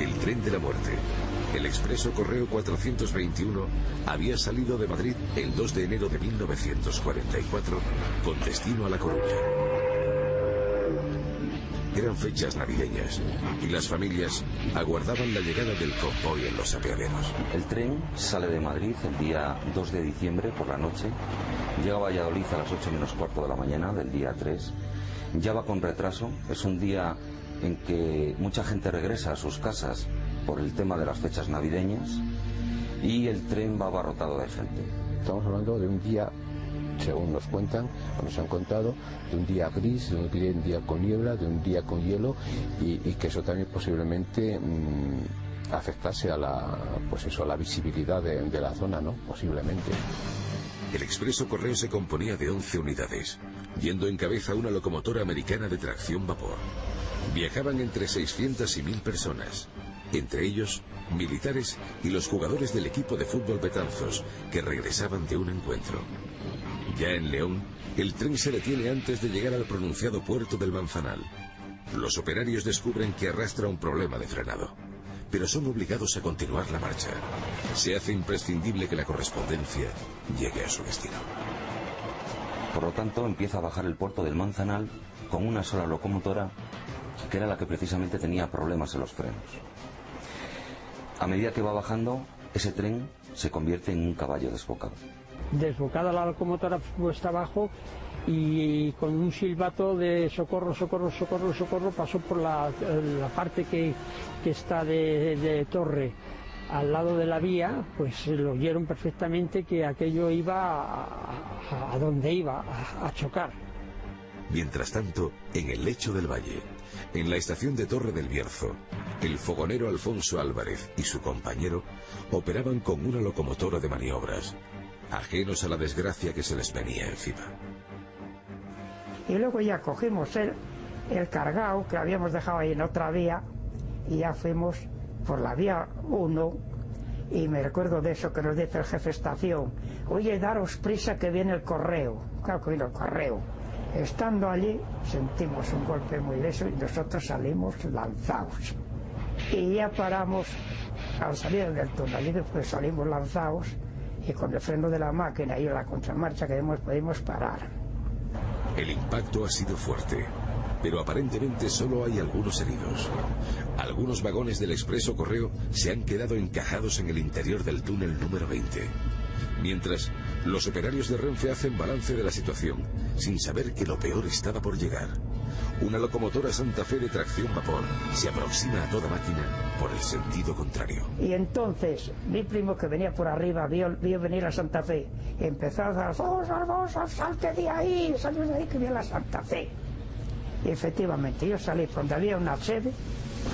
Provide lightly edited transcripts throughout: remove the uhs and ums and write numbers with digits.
El tren de la muerte. El expreso Correo 421 había salido de Madrid el 2 de enero de 1944 con destino a La Coruña. Eran fechas navideñas y las familias aguardaban la llegada del convoy en los apeaderos. El tren sale de Madrid el día 2 de diciembre por la noche, llega a Valladolid a las 8 menos cuarto de la mañana del día 3, ya va con retraso, es un día en que mucha gente regresa a sus casas por el tema de las fechas navideñas y el tren va abarrotado de gente. Estamos hablando de un día, según nos cuentan, o nos han contado, de un día gris, de un día con niebla, de un día con hielo y que eso también posiblemente afectase a la, pues eso, a la visibilidad de la zona, ¿no? Posiblemente. El expreso Correo se componía de 11 unidades, yendo en cabeza una locomotora americana de tracción vapor. Viajaban entre 600 y 1000 personas, entre ellos militares y los jugadores del equipo de fútbol Betanzos, que regresaban de un encuentro. Ya en León, el tren se detiene antes de llegar al pronunciado puerto del Manzanal. Los operarios descubren que arrastra un problema de frenado, pero son obligados a continuar la marcha. Se hace imprescindible que la correspondencia llegue a su destino. Por lo tanto, empieza a bajar el puerto del Manzanal con una sola locomotora, que era la que precisamente tenía problemas en los frenos. A medida que va bajando, ese tren se convierte en un caballo desbocado. Desbocada la locomotora puesta abajo y con un silbato de socorro, socorro, socorro, socorro, pasó por la parte que está de torre al lado de la vía, pues lo oyeron perfectamente que aquello iba a donde iba, a chocar. Mientras tanto, en el lecho del valle, en la estación de Torre del Bierzo, el fogonero Alfonso Álvarez y su compañero operaban con una locomotora de maniobras, ajenos a la desgracia que se les venía encima. Y luego ya cogimos el cargado que habíamos dejado ahí en otra vía y ya fuimos por la vía 1 y me recuerdo de eso que nos dice el jefe de estación: oye, daros prisa que viene el correo. Claro que vino el correo. Estando allí sentimos un golpe muy leso y nosotros salimos lanzados. Y ya paramos al salir del túnel, pues salimos lanzados y con el freno de la máquina y la contramarcha que pudimos parar. El impacto ha sido fuerte, pero aparentemente solo hay algunos heridos. Algunos vagones del expreso Correo se han quedado encajados en el interior del túnel número 20. Mientras, los operarios de Renfe hacen balance de la situación, sin saber que lo peor estaba por llegar. Una locomotora Santa Fe de tracción vapor se aproxima a toda máquina por el sentido contrario. Y entonces, mi primo que venía por arriba vio venir a Santa Fe. Empezó a dar: Alfonso, salte de ahí que viene la Santa Fe. Y efectivamente, yo salí donde había una sede,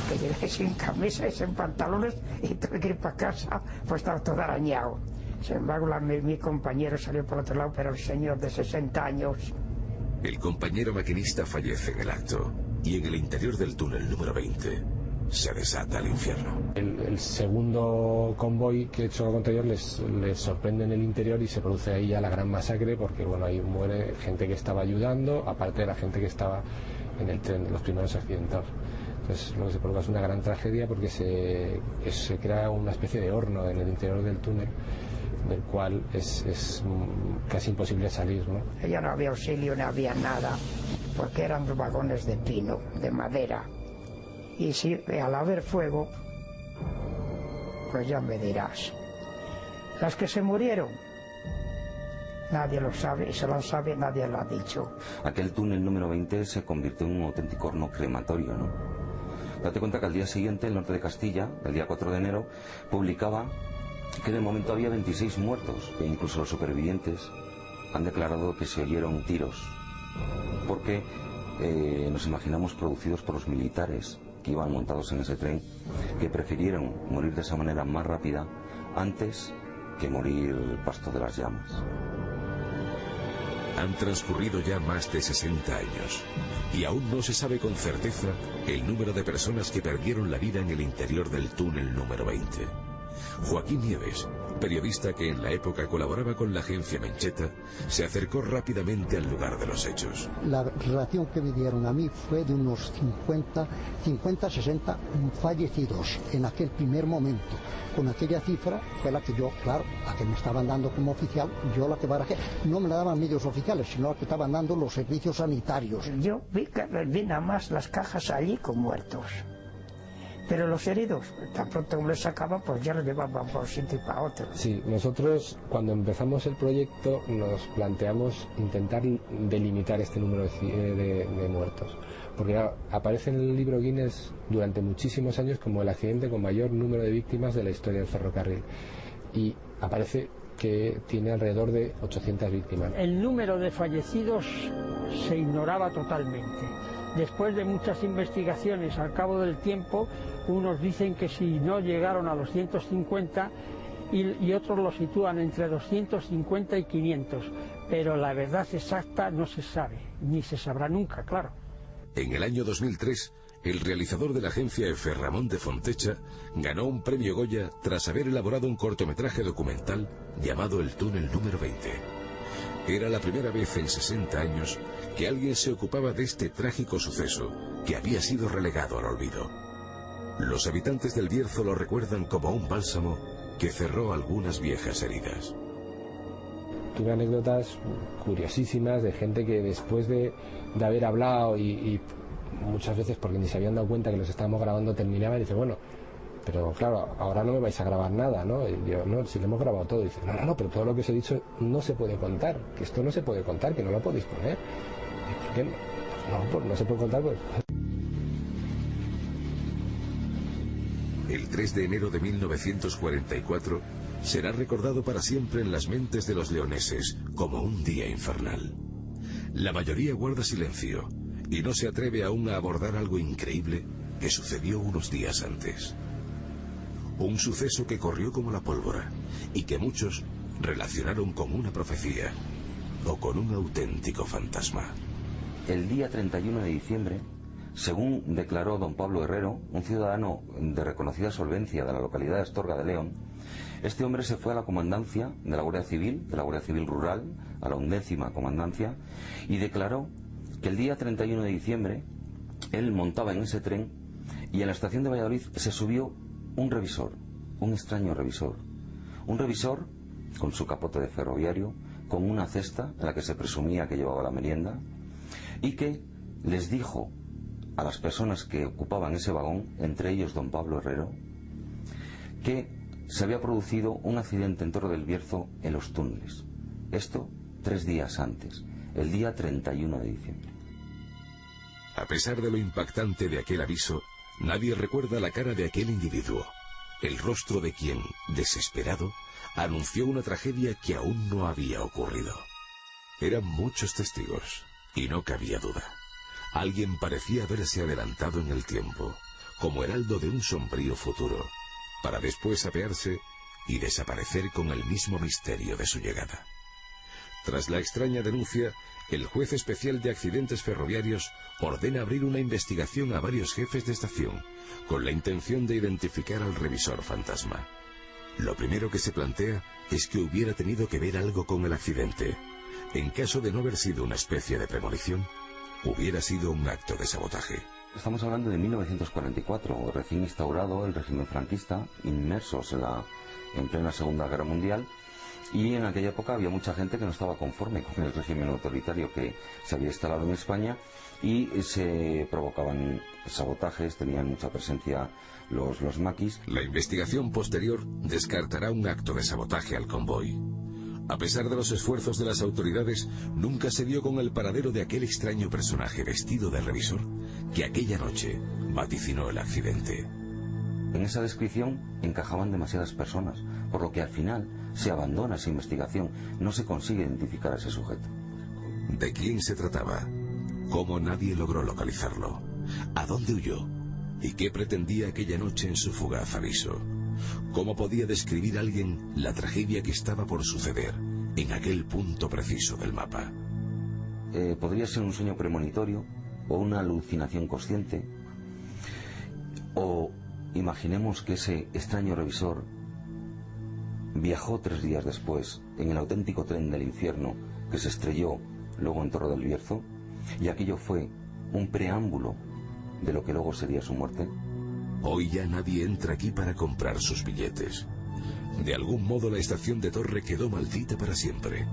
que llegué sin camisa y sin pantalones, y tuve que ir para casa, pues estaba todo arañado. Sin embargo, mi compañero salió por otro lado, pero el señor de 60 años... El compañero maquinista fallece en el acto, y en el interior del túnel número 20 se desata el infierno. El segundo convoy que he hecho lo anterior les sorprende en el interior y se produce ahí ya la gran masacre, porque bueno, ahí muere gente que estaba ayudando, aparte de la gente que estaba en el tren, los primeros accidentados. Entonces lo que se provoca es una gran tragedia, porque se crea una especie de horno en el interior del túnel, del cual es casi imposible salir, ¿no? Ya no había auxilio, no había nada, porque eran dos vagones de pino, de madera. Y si al haber fuego, pues ya me dirás. Las que se murieron, nadie lo sabe, y si lo sabe, nadie lo ha dicho. Aquel túnel número 20 se convirtió en un auténtico horno crematorio, ¿no? Date cuenta que al día siguiente, el Norte de Castilla, el día 4 de enero, publicaba que de momento había 26 muertos, e incluso los supervivientes han declarado que se oyeron tiros, porque nos imaginamos producidos por los militares que iban montados en ese tren, que prefirieron morir de esa manera más rápida antes que morir pasto de las llamas. Han transcurrido ya más de 60 años y aún no se sabe con certeza el número de personas que perdieron la vida en el interior del túnel número 20. Joaquín Nieves, periodista que en la época colaboraba con la agencia Mencheta, se acercó rápidamente al lugar de los hechos. La relación que me dieron a mí fue de unos 50, 60 fallecidos en aquel primer momento. Con aquella cifra fue la que yo, claro, la que me estaban dando como oficial, yo la que barajé. No me la daban medios oficiales, sino la que estaban dando los servicios sanitarios. Yo vi nada más las cajas allí con muertos. Pero los heridos, tan pronto como les sacaban, pues ya los llevaban por un sitio y para otro. Sí, nosotros cuando empezamos el proyecto nos planteamos intentar delimitar este número de muertos. Porque aparece en el libro Guinness durante muchísimos años como el accidente con mayor número de víctimas de la historia del ferrocarril. Y aparece que tiene alrededor de 800 víctimas. El número de fallecidos se ignoraba totalmente. Después de muchas investigaciones al cabo del tiempo, unos dicen que si no llegaron a los 150 y otros lo sitúan entre 250 y 500, pero la verdad exacta no se sabe, ni se sabrá nunca, claro. En el año 2003, el realizador de la agencia F. Ramón de Fontecha ganó un premio Goya tras haber elaborado un cortometraje documental llamado El túnel número 20. Era la primera vez en 60 años que alguien se ocupaba de este trágico suceso que había sido relegado al olvido. Los habitantes del Bierzo lo recuerdan como un bálsamo que cerró algunas viejas heridas. Tuve anécdotas curiosísimas de gente que después de haber hablado y muchas veces porque ni se habían dado cuenta que los estábamos grabando terminaba y dice, bueno, pero claro, ahora no me vais a grabar nada, ¿no? Y yo, no, si lo hemos grabado todo. Y dice, no, pero todo lo que os he dicho no se puede contar, que esto no se puede contar, que no lo podéis poner. ¿Y por qué no? Pues no se puede contar, pues... El 3 de enero de 1944 será recordado para siempre en las mentes de los leoneses como un día infernal. La mayoría guarda silencio y no se atreve aún a abordar algo increíble que sucedió unos días antes. Un suceso que corrió como la pólvora y que muchos relacionaron con una profecía o con un auténtico fantasma. El día 31 de diciembre, según declaró don Pablo Herrero, un ciudadano de reconocida solvencia de la localidad de Astorga de León, este hombre se fue a la comandancia de la Guardia Civil Rural, a la 11ª comandancia, y declaró que el día 31 de diciembre él montaba en ese tren y en la estación de Valladolid se subió un revisor, un extraño revisor. Un revisor con su capote de ferroviario, con una cesta en la que se presumía que llevaba la merienda, y que les dijo a las personas que ocupaban ese vagón, entre ellos don Pablo Herrero, que se había producido un accidente en Torre del Bierzo en los túneles. Esto 3 días antes, el día 31 de diciembre. A pesar de lo impactante de aquel aviso, nadie recuerda la cara de aquel individuo, el rostro de quien, desesperado, anunció una tragedia que aún no había ocurrido. Eran muchos testigos, y no cabía duda. Alguien parecía haberse adelantado en el tiempo, como heraldo de un sombrío futuro, para después apearse y desaparecer con el mismo misterio de su llegada. Tras la extraña denuncia, el juez especial de accidentes ferroviarios ordena abrir una investigación a varios jefes de estación, con la intención de identificar al revisor fantasma. Lo primero que se plantea es que hubiera tenido que ver algo con el accidente. En caso de no haber sido una especie de premonición, hubiera sido un acto de sabotaje. Estamos hablando de 1944, recién instaurado el régimen franquista, inmersos en plena Segunda Guerra Mundial, y en aquella época había mucha gente que no estaba conforme con el régimen autoritario que se había instalado en España y se provocaban sabotajes, tenían mucha presencia los maquis. La investigación posterior descartará un acto de sabotaje al convoy. A pesar de los esfuerzos de las autoridades, nunca se dio con el paradero de aquel extraño personaje vestido de revisor que aquella noche vaticinó el accidente. En esa descripción encajaban demasiadas personas, por lo que al final se abandona esa investigación, no se consigue identificar a ese sujeto. ¿De quién se trataba? ¿Cómo nadie logró localizarlo? ¿A dónde huyó? ¿Y qué pretendía aquella noche en su fugaz aviso? ¿Cómo podía describir alguien la tragedia que estaba por suceder en aquel punto preciso del mapa? Podría ser un sueño premonitorio o una alucinación consciente, o imaginemos que ese extraño revisor viajó 3 días después en el auténtico tren del infierno que se estrelló luego en Torre del Bierzo, y aquello fue un preámbulo de lo que luego sería su muerte. Hoy ya nadie entra aquí para comprar sus billetes. De algún modo la estación de Torre quedó maldita para siempre,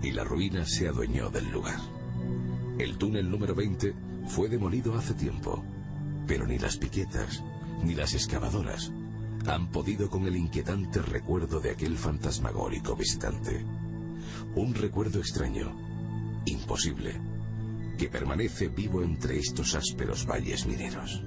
y la ruina se adueñó del lugar. El túnel número 20 fue demolido hace tiempo, pero ni las piquetas ni las excavadoras han podido con el inquietante recuerdo de aquel fantasmagórico visitante. Un recuerdo extraño, imposible, que permanece vivo entre estos ásperos valles mineros.